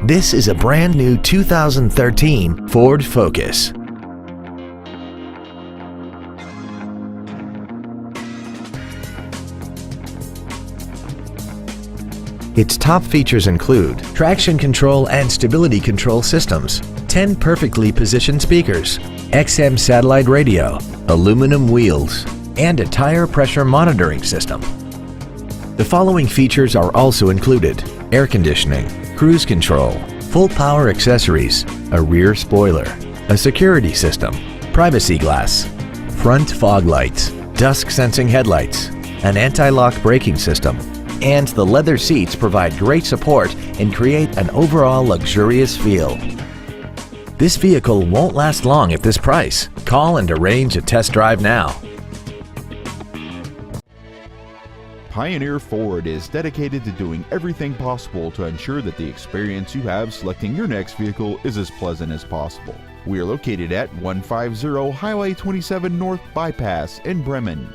This is a brand new 2013 Ford Focus. Its top features include traction control and stability control systems, 10 perfectly positioned speakers, XM satellite radio, aluminum wheels, and a tire pressure monitoring system. The following features are also included: air conditioning, cruise control, full power accessories, a rear spoiler, a security system, privacy glass, front fog lights, dusk sensing headlights, an anti-lock braking system, and the leather seats provide great support and create an overall luxurious feel. This vehicle won't last long at this price. Call and arrange a test drive now. Pioneer Ford is dedicated to doing everything possible to ensure that the experience you have selecting your next vehicle is as pleasant as possible. We are located at 150 Highway 27 North Bypass in Bremen.